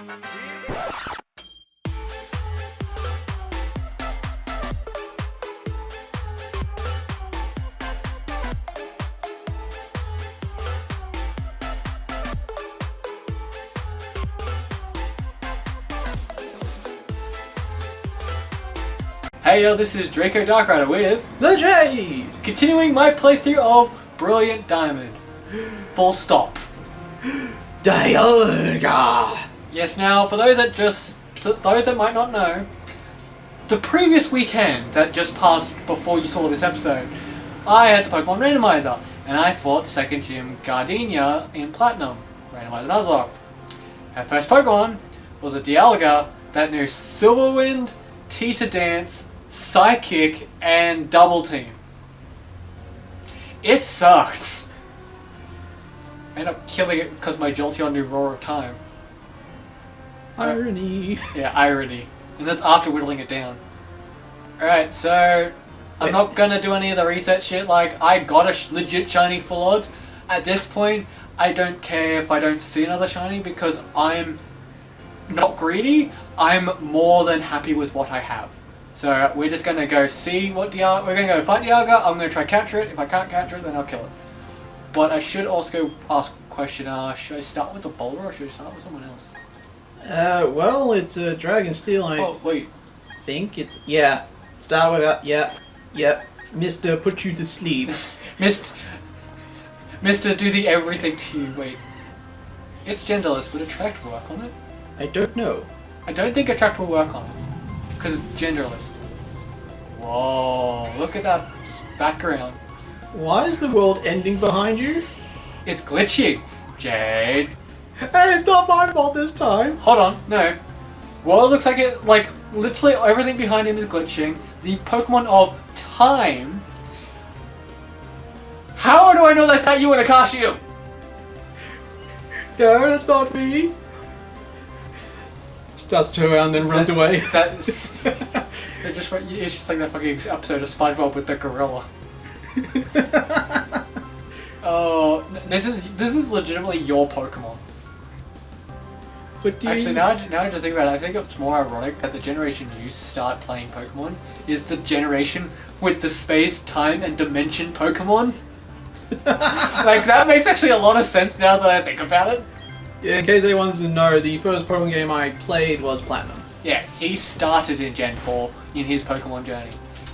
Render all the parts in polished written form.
Hey yo, this is Draco Darkrider with The Jade! continuing my playthrough of Brilliant Diamond. Full stop. Dialga! Yes, now for those that might not know, the previous weekend that just passed before you saw this episode, I had the Pokemon Randomizer, and I fought the second gym Gardenia in Platinum, Randomizer Nuzlocke. Our first Pokemon was a Dialga that knew Silver Wind, Teeter Dance, Psychic, and Double Team. It sucked. I ended up killing it because my Jolteon knew Roar of Time. Irony. Yeah, irony. And that's after whittling it down. Alright, so I'm not gonna do any of the reset shit. Like, I got a legit shiny full odds. At this point, I don't care if I don't see another shiny because I'm not greedy. I'm more than happy with what I have. So we're just gonna go see what Dialga. We're gonna go fight Dialga. I'm gonna try capture it. If I can't capture it, then I'll kill it. But I should also ask a question. Should I start with the boulder or should I start with someone else? Well, it's a Dragon Steel, Oh wait, think it's... Yeah. Start with that. Yeah. Mr. Put You to Sleep. Mister, do the everything to you. Wait, it's genderless. Would attract work on it? I don't know. I don't think attract will work on it because it's genderless. Whoa! Look at that background. Why is the world ending behind you? It's glitchy, Jade. Hey, it's not my fault this time. Hold on, no. World looks like it, like, literally everything behind him is glitching. The Pokemon of Time. How do I know that's not you in a costume? No, that's not me. Starts to turn around and then runs away. It's just like that fucking episode of SpongeBob with the gorilla. Oh, this is legitimately your Pokemon. Actually, now I just think about it, I think it's more ironic that the generation you start playing Pokemon is the generation with the space, time, and dimension Pokemon. Like, that makes actually a lot of sense now that I think about it. Yeah, in case anyone doesn't know, the first Pokemon game I played was Platinum. Yeah, he started in Gen 4 in his Pokemon journey.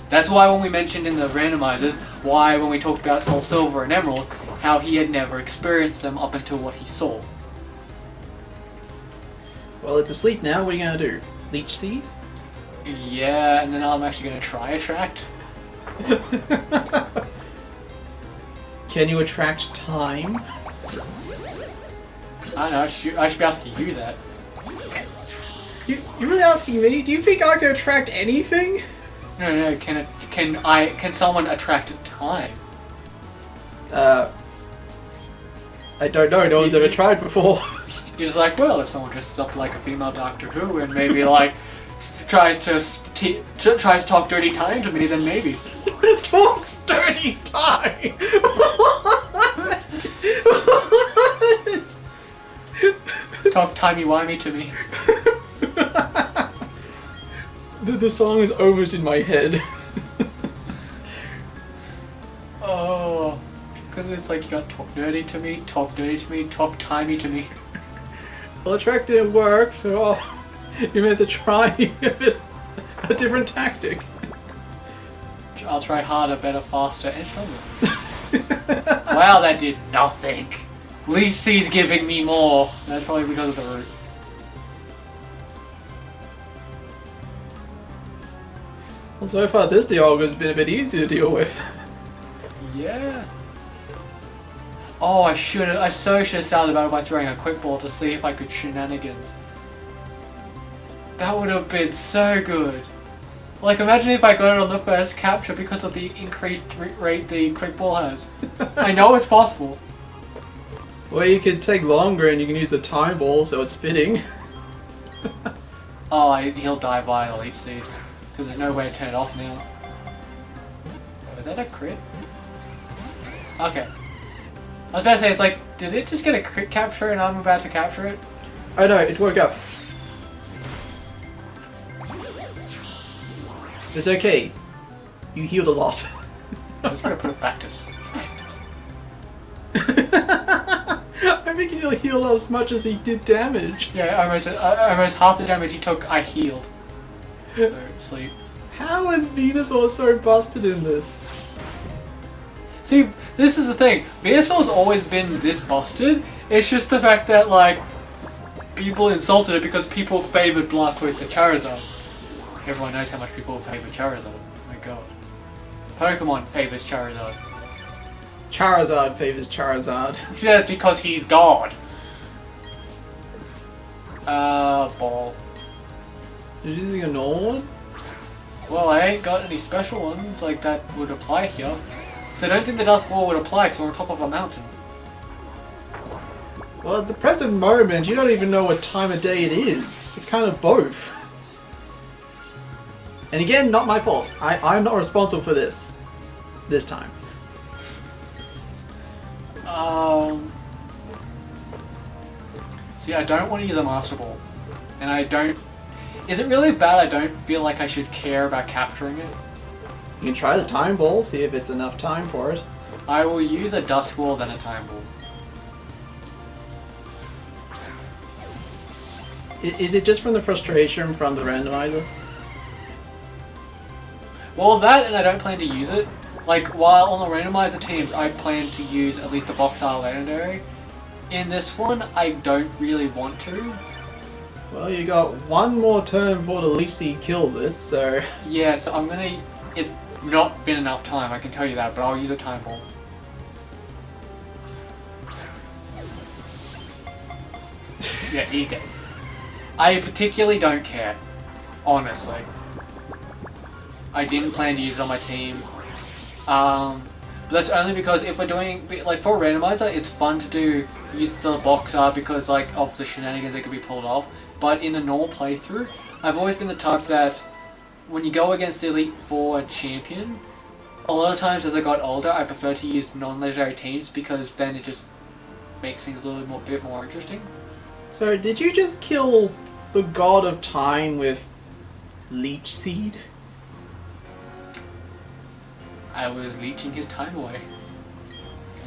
That's why when we mentioned in the randomizers, why when we talked about Soul Silver and Emerald, how he had never experienced them up until what he saw. Well, it's asleep now. What are you going to do? Leech Seed? Yeah, and then I'm actually going to try Attract. Can you attract time? I don't know, I should be asking you that. You're really asking me? Do you think I can attract anything? No, can someone attract time? I don't know. No one's ever tried before. You're just like, well, if someone dresses up like a female Doctor Who and maybe like tries to talk dirty time to me, then maybe. Talks dirty time. Talk timey-wimey to me. The song is almost in my head. Oh, because it's like you got talk dirty to me, talk timey to me. Well, attract didn't work, so you meant to try a different tactic. I'll try harder, better, faster, and stronger. Wow, that did nothing. Leech Seed's giving me more. That's probably because of the root. Well, so far this Dialga's been a bit easy to deal with. Yeah. Oh, I so should have started the battle by throwing a quick ball to see if I could shenanigans. That would have been so good. Like, imagine if I got it on the first capture because of the increased rate the quick ball has. I know it's possible. Well, you could take longer and you can use the time ball so it's fitting. Oh, he'll die via the Leech Seed. Because there's no way to turn it off now. Oh, is that a crit? Okay. I was about to say, it's like, did it just get a crit capture and I'm about to capture it? Oh no, it woke up. It's okay. You healed a lot. I'm just gonna put it back to... I think he'll heal as much as he did damage. Yeah, almost half the damage he took, I healed. So, sleep. How is Venusaur so busted in this? See, this is the thing. Venusaur's always been this busted. It's just the fact that, like, people insulted it because people favored Blastoise to Charizard. Everyone knows how much people favor Charizard. Oh my god. Pokemon favors Charizard. Charizard favors Charizard. Yeah, that's because he's God. Ball. You're using a normal one? Well, I ain't got any special ones like that would apply here. So I don't think the Dust Ball would apply because we're on top of a mountain. Well, at the present moment, you don't even know what time of day it is. It's kind of both. And again, not my fault. I'm not responsible for this. This time. See, I don't want to use a Master Ball. And I don't... Is it really bad I don't feel like I should care about capturing it? You can try the Time Ball, see if it's enough time for it. I will use a Dust Ball then a Time Ball. Is it just from the frustration from the randomizer? Well, that and I don't plan to use it. Like, while on the randomizer teams, I plan to use at least a Box R Legendary. In this one, I don't really want to. Well, you got one more turn before the Leech Seed kills it, so... Yeah, so I'm gonna... It's not been enough time, I can tell you that, but I'll use a Time Ball. Yeah, he's dead. I particularly don't care. Honestly. I didn't plan to use it on my team. But that's only because if we're doing... Like, for a randomizer, it's fun to do... Use the box art because, like, of the shenanigans that could be pulled off. But in a normal playthrough, I've always been the type that... When you go against the Elite Four champion... A lot of times as I got older, I prefer to use non-legendary teams because then it just makes things a little bit more interesting. So, did you just kill the God of Time with Leech Seed? I was leeching his time away.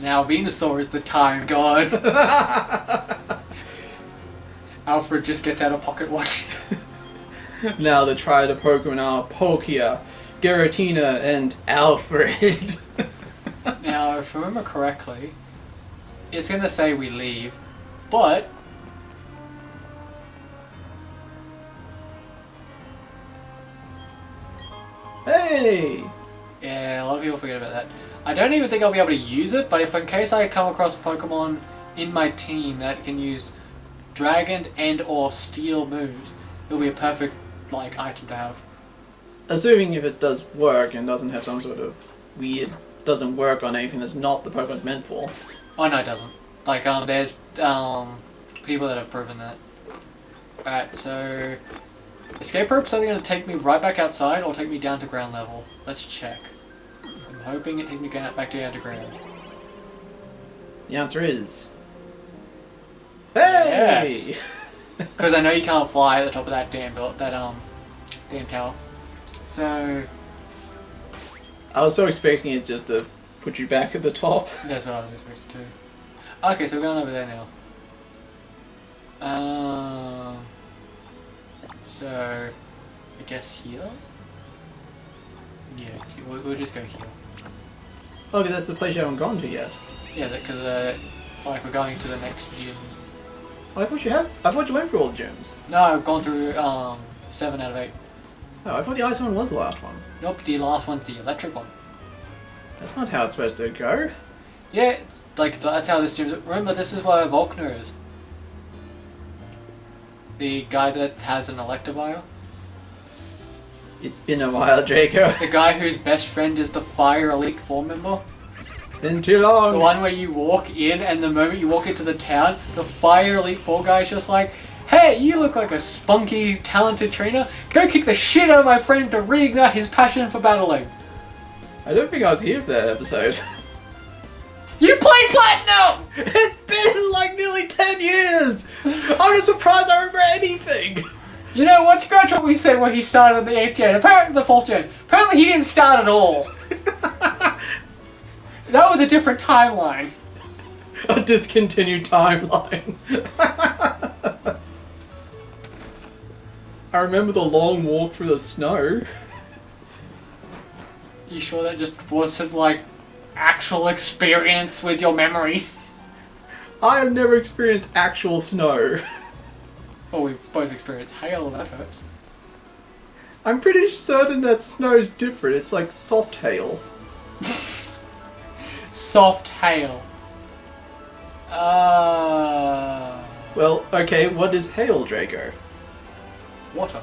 Now Venusaur is the time god. Alfred just gets out a pocket watch. Now the Triad Pokemon are Palkia, Giratina, and Alfred. Now, if I remember correctly, it's going to say we leave, but... Hey! Yeah, a lot of people forget about that. I don't even think I'll be able to use it, but if in case I come across a Pokemon in my team that can use Dragon and or Steel moves, it'll be a perfect, like, item to have. Assuming if it does work and doesn't have some sort of weird... doesn't work on anything that's not the Pokemon it's meant for. Oh no, it doesn't. Like, there's, people that have proven that. Alright, so... Escape rope's either going to take me right back outside or take me down to ground level. Let's check. I'm hoping it takes me back down to ground. The answer is... Hey! Yes! Because I know you can't fly at the top of that damn damn tower. So... I was so expecting it just to put you back at the top. That's what I was expecting too. Okay, so we're going over there now. So... I guess here? Yeah, we'll just go here. Oh, because that's the place you haven't gone to yet. Yeah, because like we're going to the next gym. Oh, I thought you have. I thought you went through all the gyms. No, I've gone through 7 out of 8. Oh, I thought the ice one was the last one. Nope, the last one's the electric one. That's not how it's supposed to go. Yeah, it's like that's how this gym. Remember, this is where Volkner is. The guy that has an Electivire. It's been a while, Draco. The guy whose best friend is the Fire Elite 4 member. It's been too long. The one where you walk in and the moment you walk into the town, the Fire Elite 4 guy is just like, hey, you look like a spunky, talented trainer. Go kick the shit out of my friend to reignite his passion for battling. I don't think I was here for that episode. You played Platinum! It's been like nearly 10 years! I'm just surprised I remember anything! You know what? Scratch what we said when he started the 8th gen. Apparently, the 4th gen. Apparently, he didn't start at all. That was a different timeline. A discontinued timeline. I remember the long walk through the snow. You sure that just wasn't like actual experience with your memories? I have never experienced actual snow. Well, we've both experienced hail, and that hurts. I'm pretty certain that snow's different. It's like soft hail. Soft hail. Well, okay, what is hail, Draco? Water.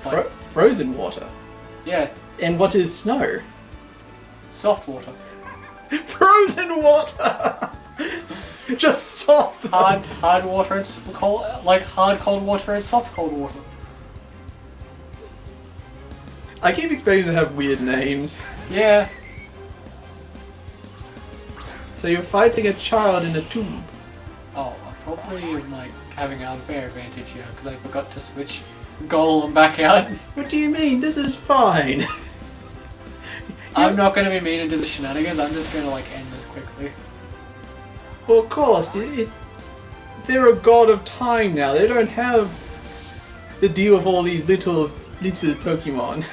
Like, Frozen water. yeah, And what is snow? soft water. Frozen water! Just soft. Hard water and cold, like hard cold water and soft cold water. I keep expecting to have weird names. Yeah. So you're fighting a child in a tube. Oh, I'm probably like having an unfair advantage here because I forgot to switch Golem back out. What do you mean? This is fine. I'm not going to be mean and do the shenanigans. I'm just going to like end this quickly. Well, of course, they're a god of time now. They don't have the deal with all these little Pokemon.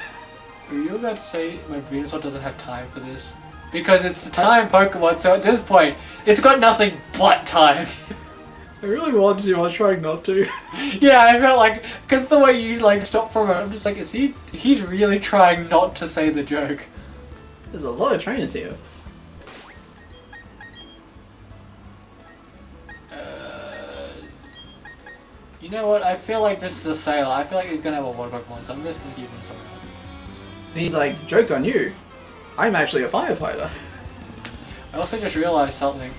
Are you about to say my Venusaur doesn't have time for this? Because it's a time Pokemon, so at this point, it's got nothing but time. I really wanted to, I was trying not to. Yeah, I felt like, because the way you like stop for a moment, I'm just like, he's really trying not to say the joke. There's a lot of trainers here. You know what, I feel like this is a sailor. I feel like he's going to have a water Pokemon, so I'm just going to give him something else. And he's like, joke's on you. I'm actually a firefighter. I also just realized something.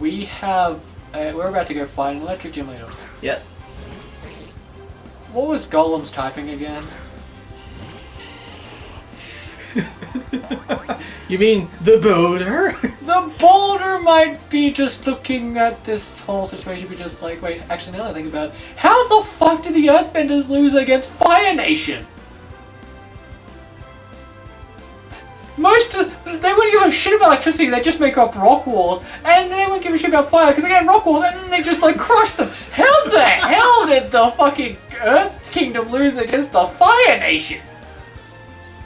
We have, we're about to go find an electric gym leader. Yes. What was Golem's typing again? You mean the boulder? The boulder might be just looking at this whole situation, be just like, wait, actually now that I think about it, how the fuck did the Earthbenders lose against Fire Nation? They wouldn't give a shit about electricity, they just make up rock walls, and they wouldn't give a shit about fire because they had rock walls and then they just like crushed them. How the hell did the fucking Earth Kingdom lose against the Fire Nation?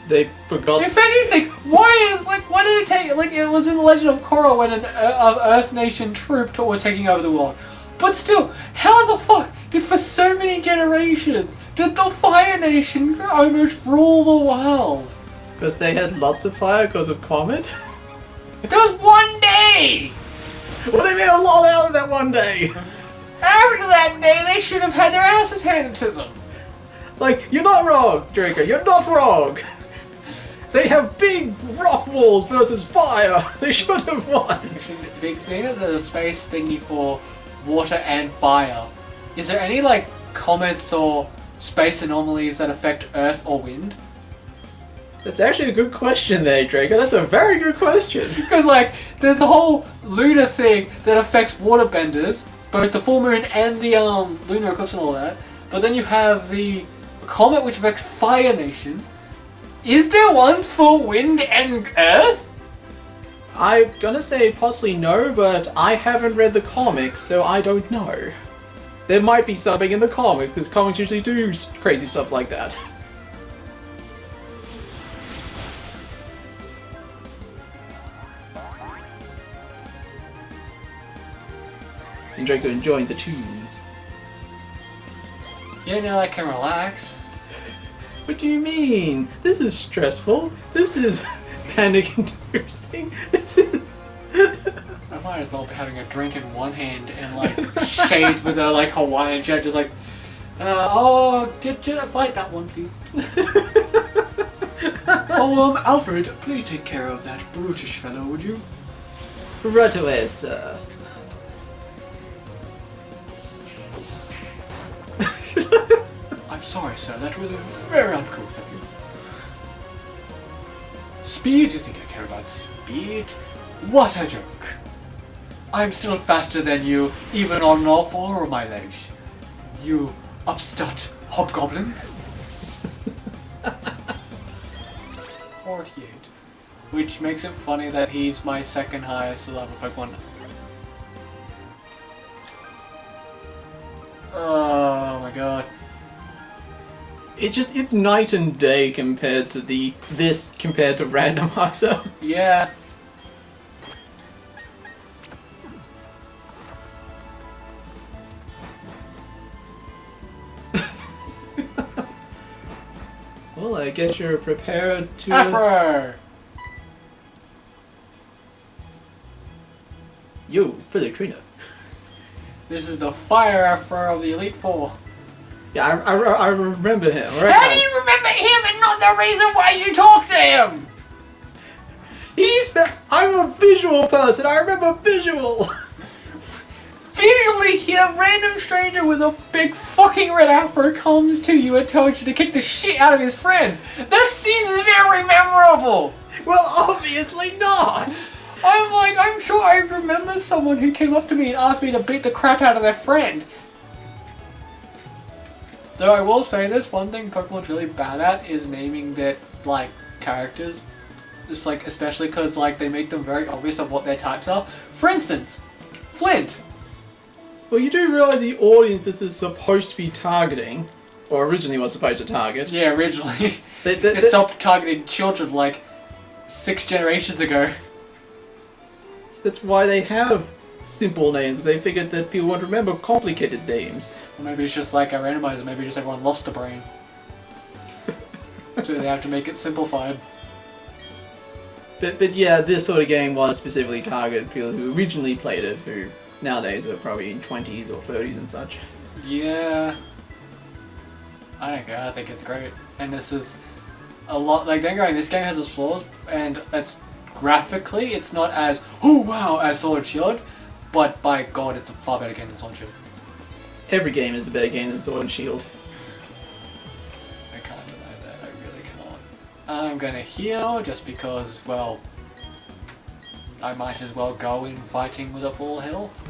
They forgot. If anything, why did it take, like, it was in the Legend of Korra when an Earth Nation troop was taking over the world. But still, how the fuck did for so many generations did the Fire Nation almost rule the world? Because they had lots of fire because of Comet? There was one day! Well, they made a lot out of that one day! After that day, they should have had their asses handed to them. Like, you're not wrong, Draco, you're not wrong! They have big rock walls versus fire! They should have won! Actually, being at the space thingy for water and fire, is there any, like, comets or space anomalies that affect Earth or wind? That's actually a good question there, Draco. That's a very good question. Because, like, there's the whole lunar thing that affects waterbenders, both the full moon and the lunar eclipse and all that. But then you have the comet which affects Fire Nation. Is there ones for wind and earth? I'm gonna say possibly no, but I haven't read the comics, so I don't know. There might be something in the comics, because comics usually do crazy stuff like that. And Draco enjoying the tunes. Yeah, now I can relax. What do you mean? This is stressful. This is panic-inducing. This is... I might as well be having a drink in one hand and like shades with a like Hawaiian shirt, just like, fight that one, please. Alfred, please take care of that brutish fellow, would you? Right away, sir. I'm sorry, sir. That was very uncouth of you. Speed? You think I care about speed? What a joke. I'm still faster than you, even on all four of my legs. You upstart hobgoblin. 48. Which makes it funny that he's my second highest level Pokemon. Oh my god. It's night and day compared to compared to randomizer. Yeah. Well, I guess you're prepared to... Afro! Yo, Philly Trina. This is the Fire Afro of the Elite Four. Yeah, I remember him. How do you remember him and not the reason why you talk to him? I'm a visual person. I remember visual. Visually, here, a random stranger with a big fucking red afro comes to you and tells you to kick the shit out of his friend. That seems very memorable. Well, obviously not. I'm sure I remember someone who came up to me and asked me to beat the crap out of their friend. Though I will say this, one thing Pokemon's really bad at is naming their, like, characters. Just, like, especially because, like, they make them very obvious of what their types are. For instance, Flint. Well, you do realise the audience this is supposed to be targeting, or originally was supposed to target. Yeah, originally. It stopped targeting children, like, 6 generations ago. That's why they have simple names, because they figured that people won't remember complicated names. Or maybe it's just like a randomizer, maybe just everyone lost a brain. So they have to make it simplified. But yeah, this sort of game was specifically targeted people who originally played it, who nowadays are probably in 20s or 30s and such. Yeah. I don't care, I think it's great. And this is a lot, like, don't get me wrong, this game has its flaws, and it's graphically, it's not as, oh wow, as Sword Shield, but by god, it's a far better game than Sword Shield. Every game is a better game than Sword and Shield. I can't deny that, I really can't. I'm gonna heal, just because, well, I might as well go in fighting with a full health.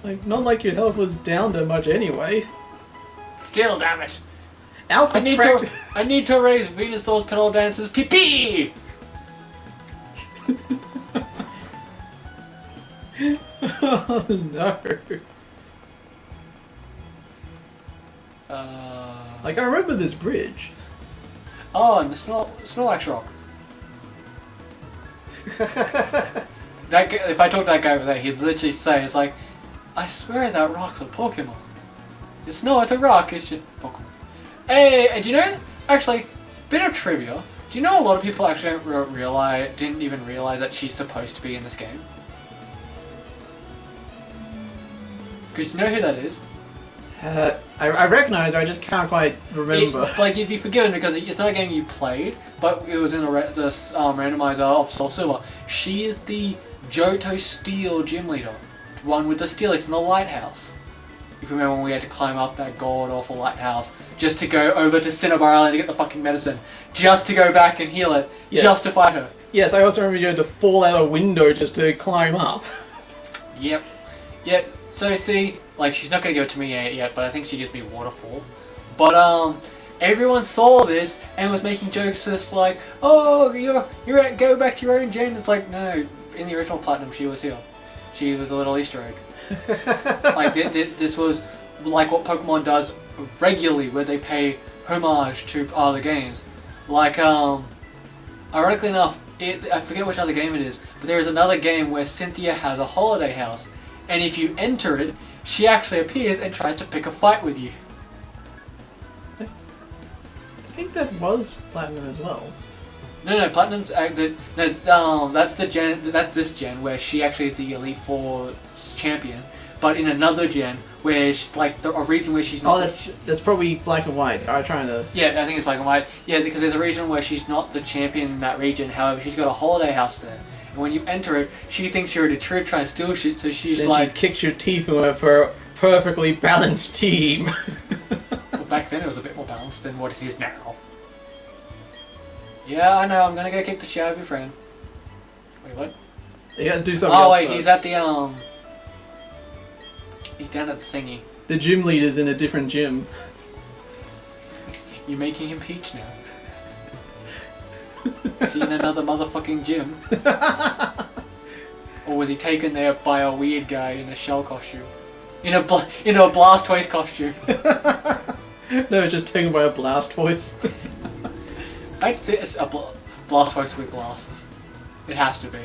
Like, not like your health was down that much anyway. Still, damn it! Alpha I need to raise Venusaur's Pedal Dance's PP! Oh no. Like, I remember this bridge. Oh, and the Snorlax rock. That guy, if I talk to that guy over there, he'd literally say, it's like, I swear that rock's a Pokemon. It's a rock, it's just Pokemon. Hey, do you know, actually, bit of trivia, do you know a lot of people actually didn't even realize that she's supposed to be in this game? Because you know who that is? I recognise her, I just can't quite remember. Like, you'd be forgiven because it's not a game you played, but it was in the randomizer of Soul Silver. She is the Johto Steel gym leader. One with the Steelix in the lighthouse. If you remember when we had to climb up that god-awful lighthouse just to go over to Cinnabar Island to get the fucking medicine. Just to go back and heal it. Yes. Just to fight her. Yes, I also remember you had to fall out a window just to climb up. Yep. Yep. So see, like, she's not going to give it to me yet, but I think she gives me Waterfall. But, everyone saw this and was making jokes just like, oh, go back to your own gen. It's like, no, in the original Platinum she was here. She was a little Easter egg. Like, this was like what Pokemon does regularly, where they pay homage to other games. Like, ironically enough, I forget which other game it is, but there is another game where Cynthia has a holiday house. And if you enter it, she actually appears and tries to pick a fight with you. I think that was Platinum as well. No, Platinum's that's the gen. That's this gen where she actually is the Elite Four champion. But in another gen where a region where she's not. Oh, that's probably Black and White. I'm trying to. Yeah, I think it's Black and White. Yeah, because there's a region where she's not the champion in that region. However, she's got a holiday house there. And when you enter it, she thinks you're a deterrent trying to steal shit, so she's then like... she kicks your teeth in her for a perfectly balanced team. Well, back then it was a bit more balanced than what it is now. Yeah, I know, I'm gonna go kick the shit out of your friend. Wait, what? You gotta do something else Oh wait, first. he's at the, he's down at the thingy. The gym leader's in a different gym. You're making him Peach now. Is he in another motherfucking gym? Or was he taken there by a weird guy in a shell costume? In a Blastoise costume? No, just taken by a Blastoise. I'd say it's a Blastoise with glasses. It has to be.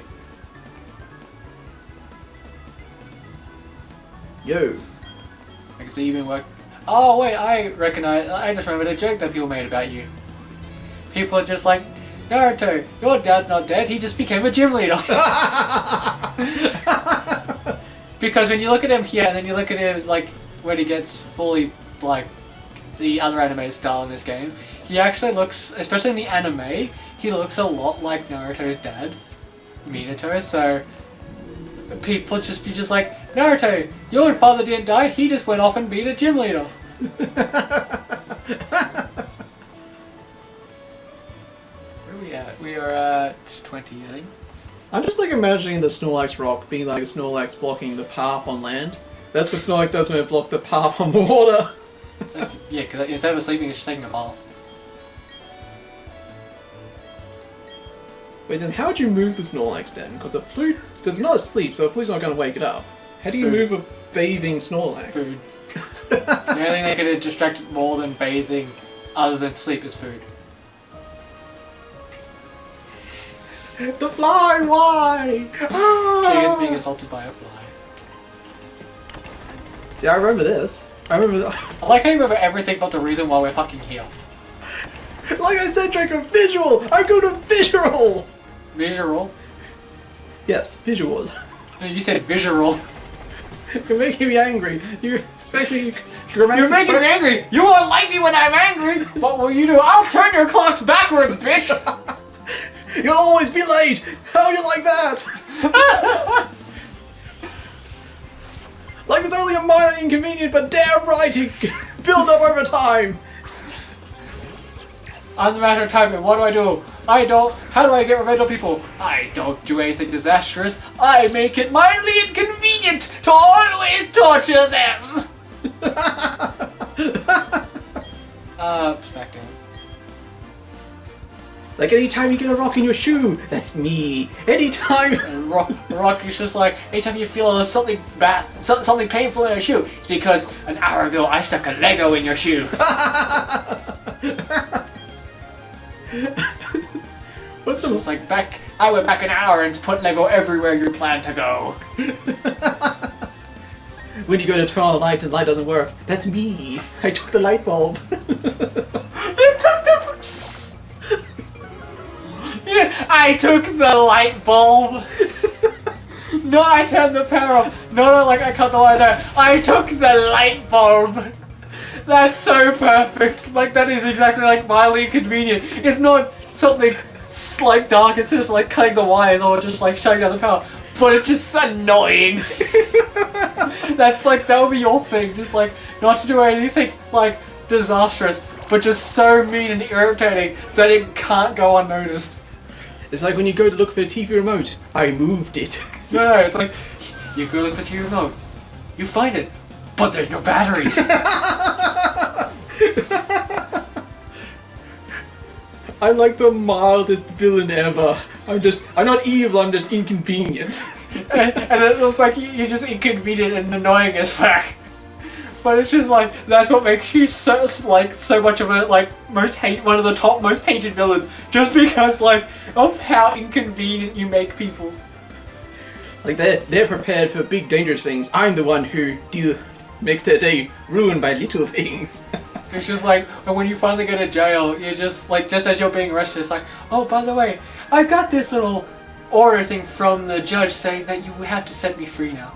Yo. I can see you been work. Oh wait, I just remembered a joke that people made about you. People are just like, Naruto, your dad's not dead, he just became a gym leader. Because when you look at him here, and then you look at him like when he gets fully like the other anime style in this game, he actually looks, especially in the anime, he looks a lot like Naruto's dad, Minato. So people just be just like, Naruto, your father didn't die, he just went off and beat a gym leader. Where are we at? We are at 20, I think. I'm just like imagining the Snorlax rock being like a Snorlax blocking the path on land. That's what Snorlax does when it blocks the path on water. Yeah, because instead of sleeping, it's just taking a bath. Wait, then how would you move the Snorlax then? Because it's not asleep, so a flute's not going to wake it up. How do you move a bathing Snorlax? Food. The only thing that could distract it more than bathing, other than sleep, is food. The fly, why? Chickens being assaulted by a fly. See, I remember this. I remember I like how you remember everything but the reason why we're fucking here. Like I said, Draco, visual! I go to visual! Visual? Yes, visual. No, you said visual. You're making me angry. You're expecting grammatically. You're making me angry! You won't like me when I'm angry! What will you do? I'll turn your clocks backwards, bitch! You'll always be late! How do you like that? Like it's only a minor inconvenience, but damn right it builds up over time! On the matter of time, what do? How do I get revenge on people? I don't do anything disastrous. I make it mildly inconvenient to always torture them! Smackdown. Like anytime you get a rock in your shoe, that's me. Anytime. Rock is just like, anytime you feel something bad, something painful in your shoe, it's because an hour ago I stuck a Lego in your shoe. What's the Just like I went back an hour and put Lego everywhere you plan to go. When you go to turn on a light and the light doesn't work, that's me. I took the light bulb. I took the light bulb. No, I turned the power off. No, like I cut the light out. I took the light bulb. That's so perfect. Like that is exactly like mildly inconvenient. It's not something like dark. It's just like cutting the wires or just like shutting down the power. But it's just annoying. That's like that would be your thing. Just like not to do anything like disastrous, but just so mean and irritating that it can't go unnoticed. It's like when you go to look for a TV remote. I moved it. No, it's like you go look for your remote, you find it, but there's no batteries. I'm like the mildest villain ever. I'm not evil, I'm just inconvenient. and it looks like you're just inconvenient and annoying as fuck. But it's just like, that's what makes you so much of a, like, one of the top most hated villains. Just because, like, of how inconvenient you make people. Like, they're prepared for big dangerous things. I'm the one who makes their day ruined by little things. It's just like, when you finally go to jail, you're just, like, just as you're being arrested, it's like, oh, by the way, I got this little order thing from the judge saying that you have to set me free now.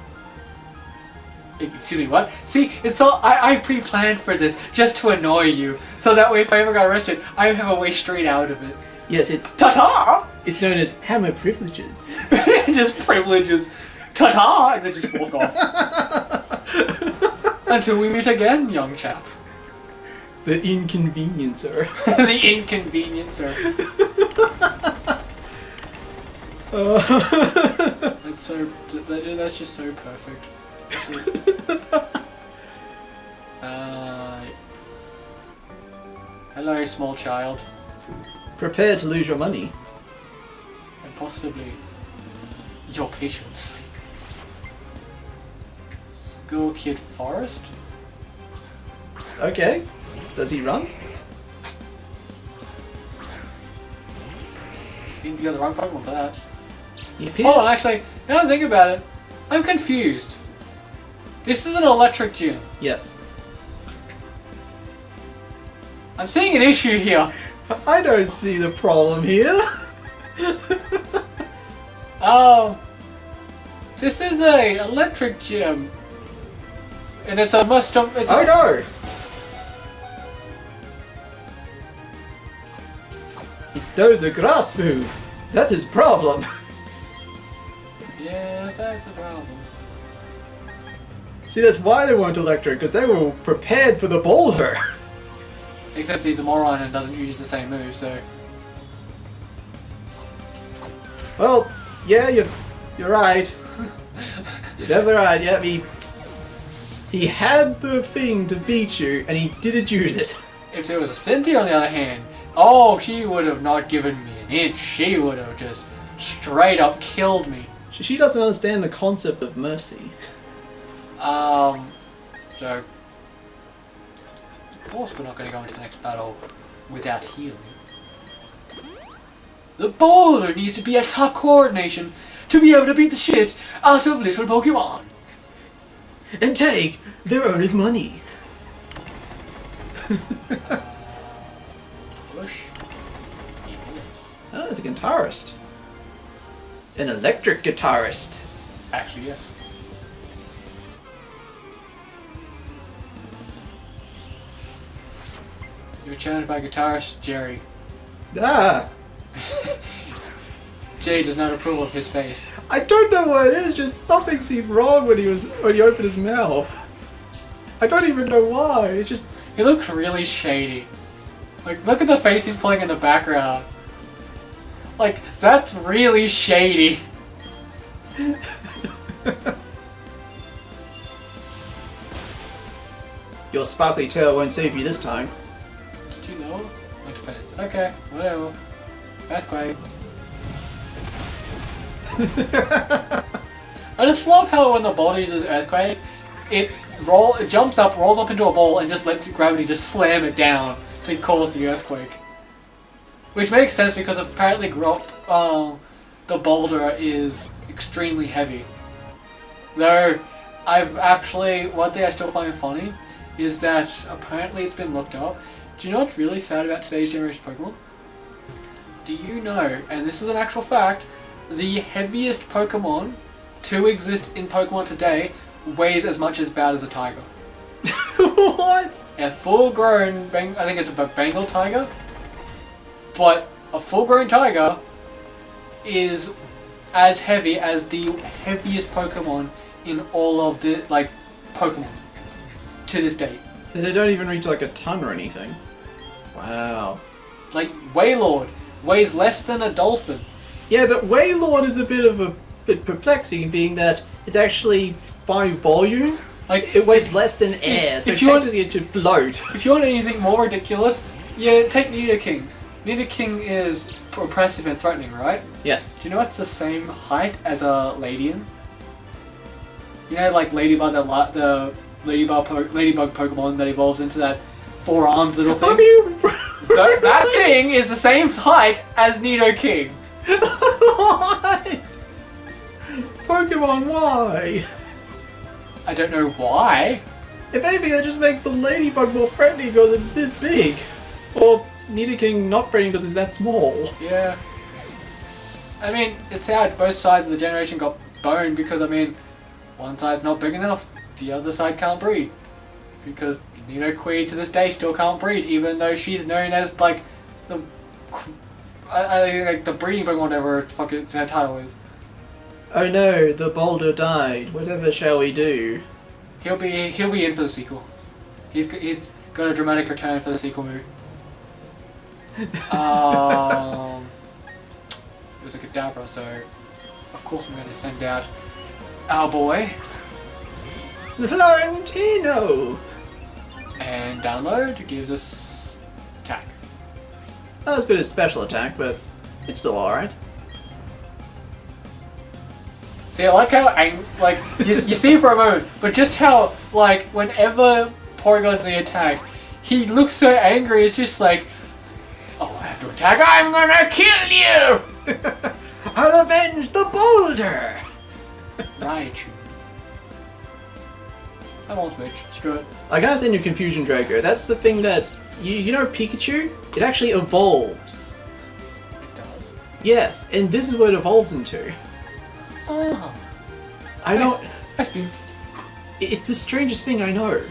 Excuse me, what? See, it's all, I pre-planned for this just to annoy you. So that way if I ever got arrested, I have a way straight out of it. Yes, it's... Ta-ta! It's known as hammer privileges. Just privileges. Ta-ta! And then just walk off. Until we meet again, young chap. The inconveniencer. The inconveniencer. That's just so perfect. Hello, small child. Prepare to lose your money. And possibly your patience. School Kid Forest? Okay. Does he run? You got the wrong Pokemon for that. He appeared. Oh, actually, now that I think about it, I'm confused. This is an electric gym. Yes. I'm seeing an issue here. I don't see the problem here. This is a electric gym. And it's a must jump. It's Oh no! It does a grass move. That is problem. Yeah, that's the problem. See, that's why they weren't electric, because they were prepared for the boulder. Except he's a moron and doesn't use the same move, so... Well, yeah, you're right. You're definitely right. Yeah, he had the thing to beat you, and he didn't use it. If there was a Cynthia on the other hand, oh, she would have not given me an inch. She would have just straight up killed me. She doesn't understand the concept of mercy. So... Of course we're not going to go into the next battle without healing. The boulder needs to be at top coordination to be able to beat the shit out of little Pokemon. And take their owner's money. Push. Oh, it's a guitarist. An electric guitarist. Actually, yes. You're challenged by guitarist Jerry. Ah! Jay does not approve of his face. I don't know what it is, just something seemed wrong when he opened his mouth. I don't even know why, it's just... He looks really shady. Like, look at the face he's playing in the background. Like, that's really shady. Your sparkly tail won't save you this time. Did you know? My defense. Okay, whatever. Earthquake. I just love how when the ball uses Earthquake, it jumps up, rolls up into a ball, and just lets gravity just slam it down to cause the Earthquake. Which makes sense because apparently the boulder is extremely heavy. Though, one thing I still find funny is that apparently it's been looked up. Do you know what's really sad about today's generation of Pokemon? Do you know, and this is an actual fact, the heaviest Pokemon to exist in Pokemon today weighs as much as bad as a tiger. What? A full-grown, I think it's a Bengal tiger, but a full-grown tiger is as heavy as the heaviest Pokemon in all of the, Pokemon to this date. So they don't even reach like a ton or anything. Wow. Like, Wailord weighs less than a dolphin. Yeah, but Wailord is a bit perplexing, being that it's actually by volume. Like, it weighs less than air, so technically it should float. If you want anything more ridiculous, yeah, take Nidoking. Nidoking is oppressive and threatening, right? Yes. Do you know it's the same height as a Ladian? You know, like Ladybug, the Ladybug Pokemon that evolves into that four-armed little thing? That thing is the same height as Nidoking. Why? Pokemon, why? I don't know why. And maybe that just makes the Ladybug more threatening because it's this big. Or Nidoking not threatening because it's that small. Yeah. I mean, it's how both sides of the generation got boned because, I mean, one side's not big enough, the other side can't breed. Because Nidoqueen to this day still can't breed, even though she's known as, like, the... I think, like, the breeding Pokemon, whatever her title is. Oh no, the boulder died. Whatever shall we do? He'll be in for the sequel. He's got a dramatic return for the sequel movie. It was a Kadabra, so of course I'm going to send out our boy. Florentino! and download gives us attack. Not as good as special attack, but it's still alright. See, I like how you see for a moment, but just how like whenever Porygon Z attacks, he looks so angry. It's just like, oh, I have to attack. I'm gonna kill you. I'll avenge the boulder. Raichu. I won't switch. Screw it. I gotta send you Confusion Draco. That's the thing that you know Pikachu. It actually evolves. It does. Yes, and this is what it evolves into. Oh. I know. Nice beam. It's the strangest thing I know.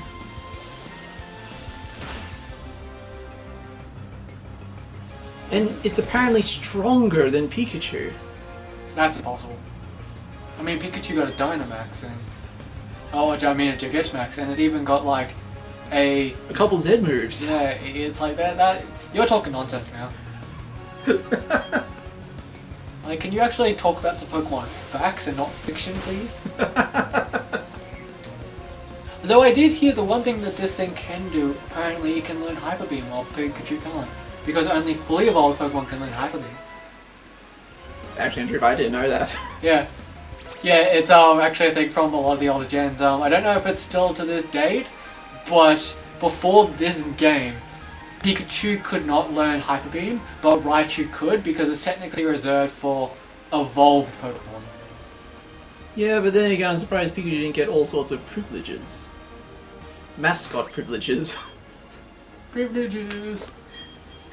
And it's apparently stronger than Pikachu. That's impossible. I mean, Pikachu got a Dynamax and... Oh, I mean a Gigantamax, and it even got like a couple Z moves. Yeah, it's like that. You're talking nonsense now. Like, can you actually talk about some Pokemon facts and not fiction, please? Though I did hear the one thing that this thing can do, apparently it can learn Hyper Beam while Pikachu can't. Because only fully evolved Pokemon can learn Hyper Beam. Actually, Andrew, I didn't know that. Yeah. Yeah, it's actually I think from a lot of the older gens. I don't know if it's still to this date, but before this game, Pikachu could not learn Hyper Beam, but Raichu could because it's technically reserved for evolved Pokemon. Yeah, but then again, I'm surprised Pikachu didn't get all sorts of privileges. Mascot privileges. Privileges.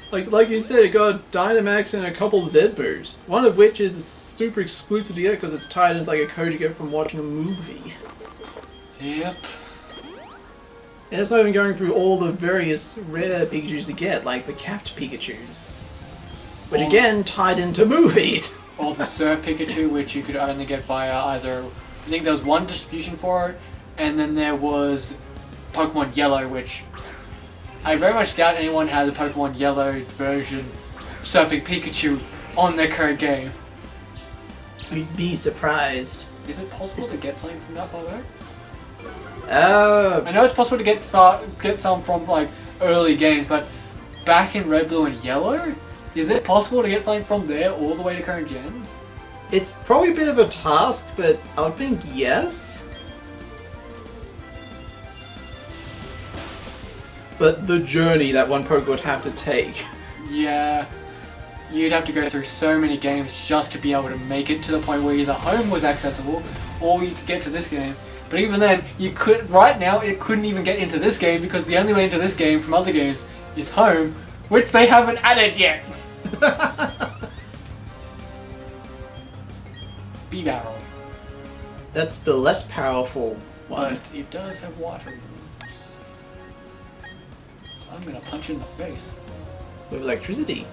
Like you said, it got Dynamax and a couple Z moves. One of which is super exclusive to get because it's tied into like a code you get from watching a movie. Yep. And it's not even going through all the various rare Pikachus to get, like the capped Pikachus. Which again, tied into movies. Or the Surf Pikachu, which you could only get via either... I think there was one distribution for it, and then there was Pokemon Yellow, which... I very much doubt anyone has a Pokemon Yellow version surfing Pikachu on their current game. You'd be surprised. Is it possible to get something from that far away? Oh. I know it's possible to get some from like early games, but back in Red, Blue, and Yellow, is it possible to get something from there all the way to current gen? It's probably a bit of a task, but I would think yes. But the journey that one Pokemon would have to take. Yeah. You'd have to go through so many games just to be able to make it to the point where either home was accessible or you could get to this game. But even then, you could. Right now, it couldn't even get into this game because the only way into this game from other games is home, which they haven't added yet. B-Barrel. That's the less powerful one. But it does have water moves. So I'm gonna punch it in the face. With electricity.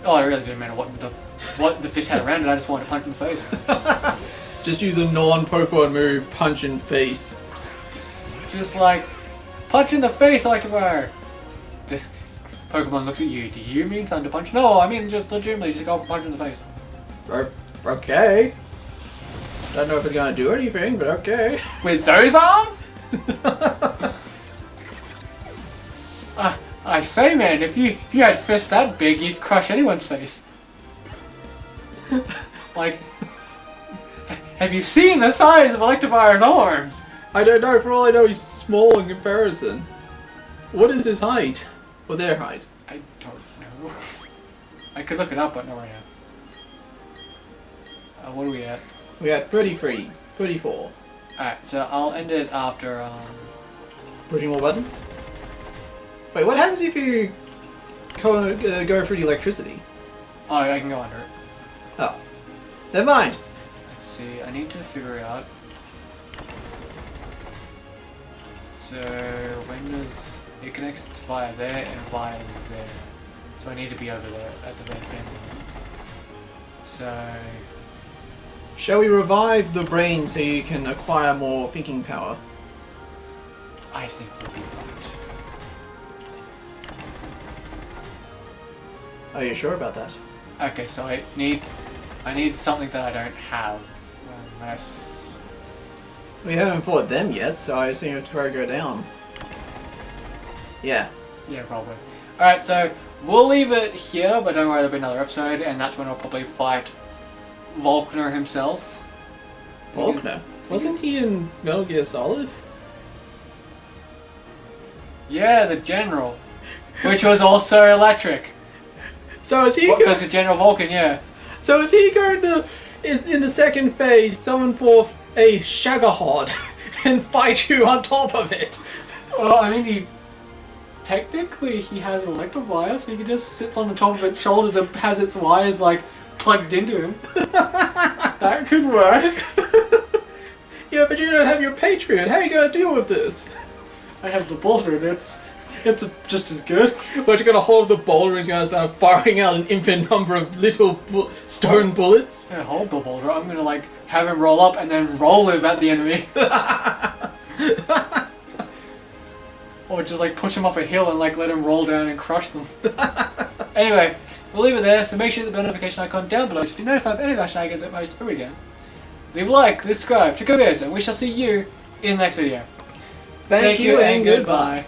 Oh, it really didn't matter what the fish had around it, I just wanted to punch it in the face. Just use a non-Pokemon move, punch in face. Just like, punch in the face like a bar. The Pokemon looks at you, do you mean Thunder Punch? No, I mean just legitimately, just go punch in the face. Okay. Don't know if it's gonna do anything, but okay. With those arms? I say, man, if you had fists that big, you'd crush anyone's face. Like, have you seen the size of Electivire's arms? I don't know, for all I know he's small in comparison. What is his height? Or their height? I don't know. I could look it up, but not right now. What are we at? We got 33, 34. Alright, so I'll end it after, Pushing more buttons? Wait, what happens if you go through the electricity? Oh, I can go under it. Oh. Never mind. Let's see, I need to figure out. So, when does... It connects via there and via there. So I need to be over there at the very end. So... Shall we revive the brain so you can acquire more thinking power? I think we'll be right. Are you sure about that? Okay, so I need something that I don't have. Unless... We haven't fought them yet, so I assume you have to probably go down. Yeah. Yeah, probably. Alright, so we'll leave it here, but don't worry, there'll be another episode, and that's when I'll probably fight Volkner himself. Volkner? Wasn't he in Metal Gear Solid? Yeah, the General. Which was also electric. So is he Because the General Vulcan, yeah. So is he going to, in the second phase, summon forth a Shagahod and fight you on top of it? Well, I mean, technically he has an electric wire, so he just sits on the top of its shoulders and has its wires, like, plugged into him. That could work. Yeah, but you don't have your Patriot. How are you going to deal with this? I have the boulder, and it's just as good. But you're going to hold the boulder and you're going to start firing out an infinite number of little stone bullets? Yeah, hold the boulder. I'm gonna, like, have him roll up and then roll him at the enemy. Or just, like, push him off a hill and, like, let him roll down and crush them. Anyway, we'll leave it there, so make sure to hit the bell notification icon down below to be notified of any of our shenanigans that post every game. Leave a like, subscribe, check out videos, and we shall see you in the next video. Thank you and goodbye.